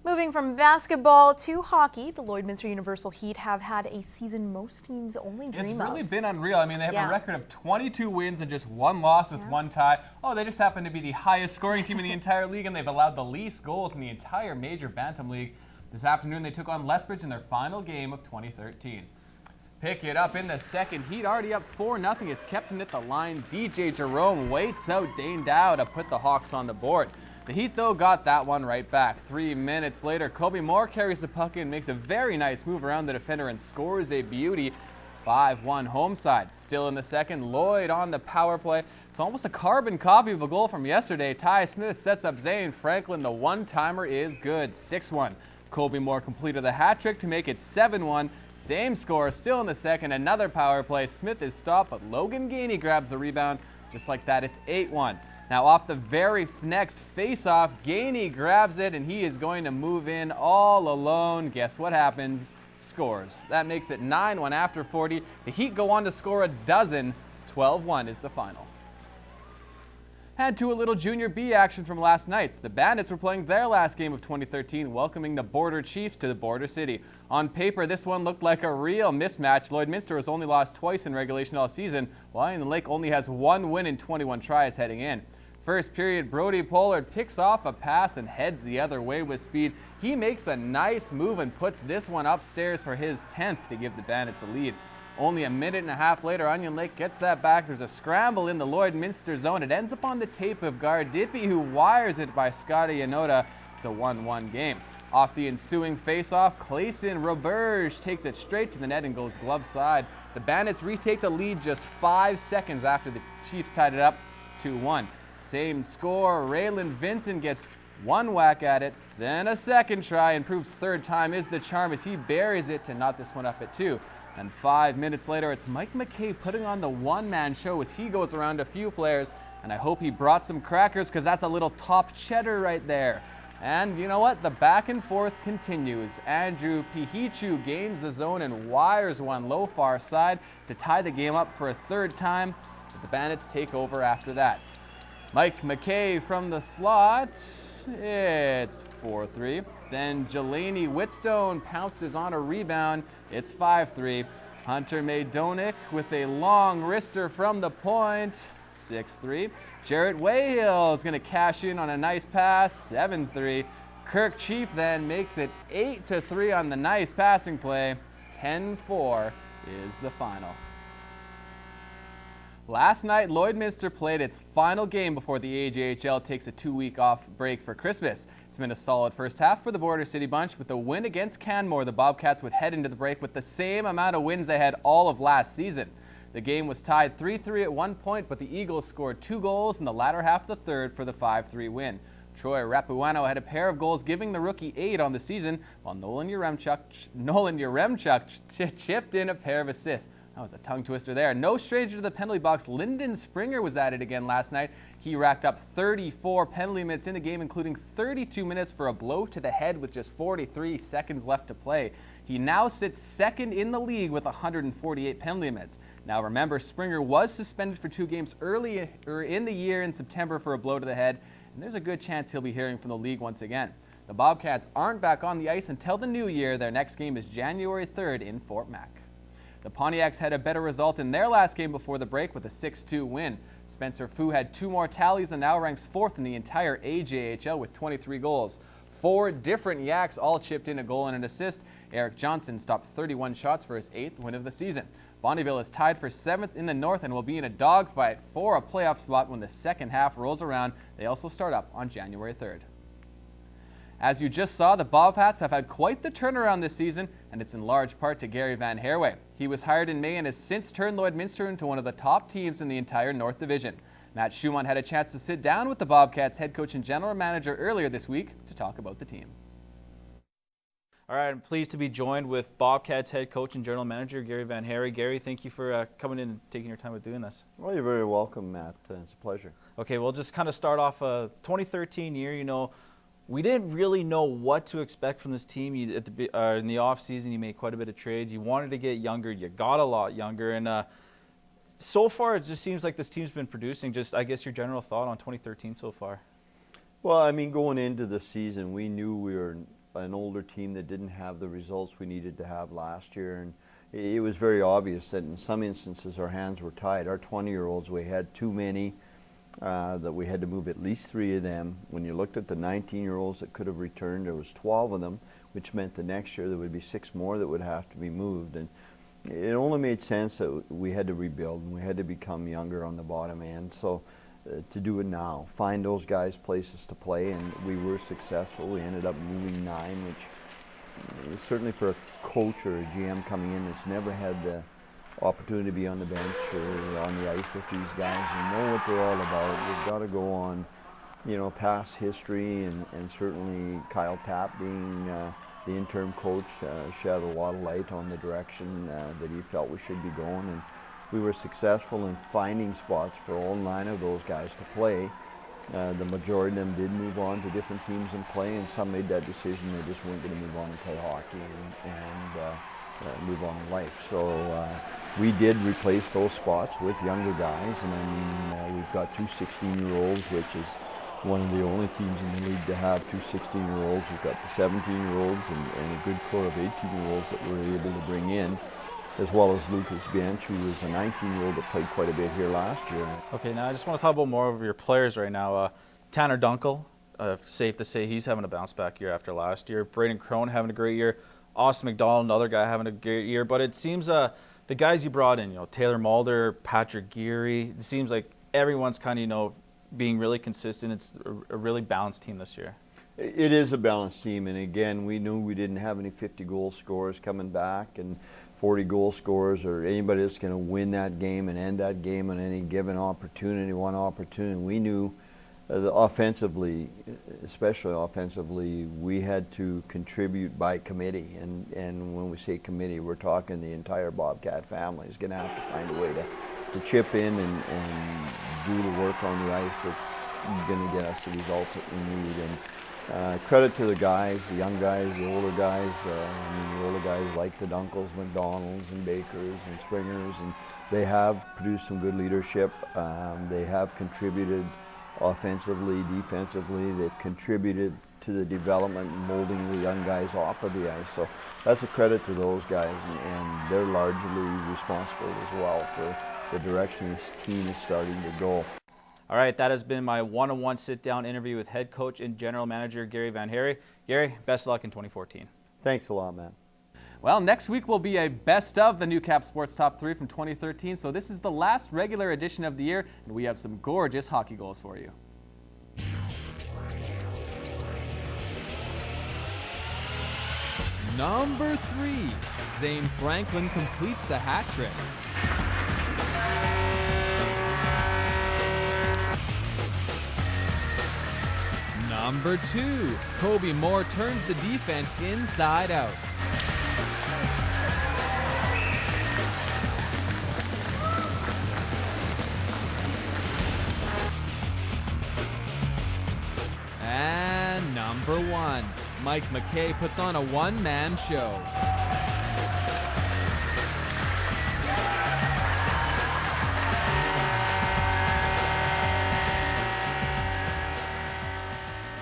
Moving from basketball to hockey, the Lloydminster Universal Heat have had a season most teams only dream of. It's really been unreal. I mean, they have a record of 22 wins and just one loss with one tie. Oh, they just happen to be the highest scoring team in the entire league, and they've allowed the least goals in the entire major Bantam League. This afternoon, they took on Lethbridge in their final game of 2013. Pick it up in the second. Heat already up 4-0. It's Kepton at the line. DJ Jerome waits out Dane Dow to put the Hawks on the board. The Heat, though, got that one right back. 3 minutes later, Kobe Moore carries the puck in, makes a very nice move around the defender and scores a beauty. 5-1 home side. Still in the second, Lloyd on the power play. It's almost a carbon copy of a goal from yesterday. Ty Smith sets up Zane Franklin. The one-timer is good. 6-1. Kobe Moore completed the hat trick to make it 7-1. Same score, still in the second. Another power play. Smith is stopped, but Logan Gainey grabs the rebound. Just like that, it's 8-1. Now off the very next face-off, Gainey grabs it, and he is going to move in all alone. Guess what happens? Scores. That makes it 9-1 after 40. The Heat go on to score a dozen. 12-1 is the final. Head to a little Junior B action from last night. The Bandits were playing their last game of 2013, welcoming the Border Chiefs to the Border City. On paper, this one looked like a real mismatch. Lloydminster has only lost twice in regulation all season, while Iron Lake only has one win in 21 tries heading in. First period, Brody Pollard picks off a pass and heads the other way with speed. He makes a nice move and puts this one upstairs for his 10th to give the Bandits a lead. Only a minute and a half later, Onion Lake gets that back. There's a scramble in the Lloydminster zone. It ends up on the tape of guard Dippy, who wires it by Scotty Yanoda. It's a 1-1 game. Off the ensuing face-off, Clayson Roberge takes it straight to the net and goes glove side. The Bandits retake the lead just 5 seconds after the Chiefs tied it up. It's 2-1. Same score, Raylan Vincent gets one whack at it, then a second try, and proves third time is the charm as he buries it to knot this one up at 2. And 5 minutes later, it's Mike McKay putting on the one-man show as he goes around a few players. And I hope he brought some crackers because that's a little top cheddar right there. And you know what? The back and forth continues. Andrew Pihichu gains the zone and wires one low far side to tie the game up for a third time. But the Bandits take over after that. Mike McKay from the slot. It's 4-3. Then Jelani Whitstone pounces on a rebound. It's 5-3. Hunter Madonik with a long wrister from the point. 6-3. Jarrett Wayhill is going to cash in on a nice pass. 7-3. Kirk Chief then makes it 8-3 on the nice passing play. 10-4 is the final. Last night, Lloydminster played its final game before the AJHL takes a 2-week off break for Christmas. It's been a solid first half for the Border City bunch. With the win against Canmore, the Bobcats would head into the break with the same amount of wins they had all of last season. The game was tied 3-3 at one point, but the Eagles scored 2 goals in the latter half of the third for the 5-3 win. Troy Rapuano had a pair of goals, giving the rookie 8 on the season, while Nolan Yaremchuk chipped in a pair of assists. That was a tongue twister there. No stranger to the penalty box, Lyndon Springer was at it again last night. He racked up 34 penalty minutes in the game, including 32 minutes for a blow to the head with just 43 seconds left to play. He now sits second in the league with 148 penalty minutes. Now remember, Springer was suspended for 2 games earlier in the year in September for a blow to the head, and there's a good chance he'll be hearing from the league once again. The Bobcats aren't back on the ice until the new year. Their next game is January 3rd in Fort Mac. The Pontiacs had a better result in their last game before the break with a 6-2 win. Spencer Fu had 2 more tallies and now ranks 4th in the entire AJHL with 23 goals. 4 different Yaks all chipped in a goal and an assist. Eric Johnson stopped 31 shots for his 8th win of the season. Bonneville is tied for 7th in the North and will be in a dogfight for a playoff spot when the second half rolls around. They also start up on January 3rd. As you just saw, the Bobcats have had quite the turnaround this season, and it's in large part to Gary Van Herway. He was hired in May and has since turned Lloydminster into one of the top teams in the entire North Division. Matt Schumann had a chance to sit down with the Bobcats head coach and general manager earlier this week to talk about the team. All right, I'm pleased to be joined with Bobcats head coach and general manager Gary Van Herway. Gary, thank you for coming in and taking your time with doing this. Well, you're very welcome, Matt. It's a pleasure. Okay, we'll just kind of start off 2013 year. You know, we didn't really know what to expect from this team. In the off season, you made quite a bit of trades. You wanted to get younger. You got a lot younger, and so far it just seems like this team's been producing. Just, I guess, your general thought on 2013 so far. Well, I mean, going into the season, we knew we were an older team that didn't have the results we needed to have last year, and it was very obvious that in some instances our hands were tied. Our 20-year-olds, we had too many, that we had to move at least 3 of them. When you looked at the 19-year-olds that could have returned, there was 12 of them, which meant the next year there would be 6 more that would have to be moved. And it only made sense that we had to rebuild and we had to become younger on the bottom end. So to do it now, find those guys places to play, and we were successful. We ended up moving 9, which certainly for a coach or a GM coming in that's never had the opportunity to be on the bench or on the ice with these guys and know what they're all about. We've got to go on, you know, past history, and certainly Kyle Tapp being the interim coach shed a lot of light on the direction that he felt we should be going, and we were successful in finding spots for all 9 of those guys to play. The majority of them did move on to different teams and play, and some made that decision they just weren't going to move on and play hockey and move on in life. So we did replace those spots with younger guys, and I mean we've got 2 16-year-olds, which is one of the only teams in the league to have 2 16-year-olds. We've got the 17-year-olds and a good core of 18-year-olds that we're able to bring in, as well as Lucas Bench, who was a 19-year-old that played quite a bit here last year. Okay, now I just want to talk about more of your players right now. Tanner Dunkel, safe to say he's having a bounce back year after last year. Braden Crone having a great year. Austin McDonald, another guy having a great year. But it seems the guys you brought in, you know, Taylor Mulder, Patrick Geary, it seems like everyone's kind of, you know, being really consistent. It's a really balanced team this year. It is a balanced team, and again, we knew we didn't have any 50-goal scorers coming back and 40-goal scorers or anybody that's going to win that game and end that game on any given opportunity, one opportunity. We knew offensively, especially offensively, we had to contribute by committee, and when we say committee, we're talking the entire Bobcat family is going to have to find a way to chip in and do the work on the ice that's going to get us the results that we need. And credit to the guys, the young guys, the older guys. I mean, the older guys like the Dunkels, McDonalds, and Bakers, and Springers, and they have produced some good leadership. They have contributed offensively, defensively. They've contributed to the development and molding the young guys off of the ice. So that's a credit to those guys, and they're largely responsible as well for the direction this team is starting to go. All right, that has been my one-on-one sit-down interview with head coach and general manager Gary Van Harry. Gary, best of luck in 2014. Thanks a lot, man. Well, next week will be a best of the Newcap Sports Top 3 from 2013. So this is the last regular edition of the year, and we have some gorgeous hockey goals for you. Number 3, Zane Franklin completes the hat trick. Number 2, Kobe Moore turns the defense inside out. And number 1, Mike McKay puts on a one-man show.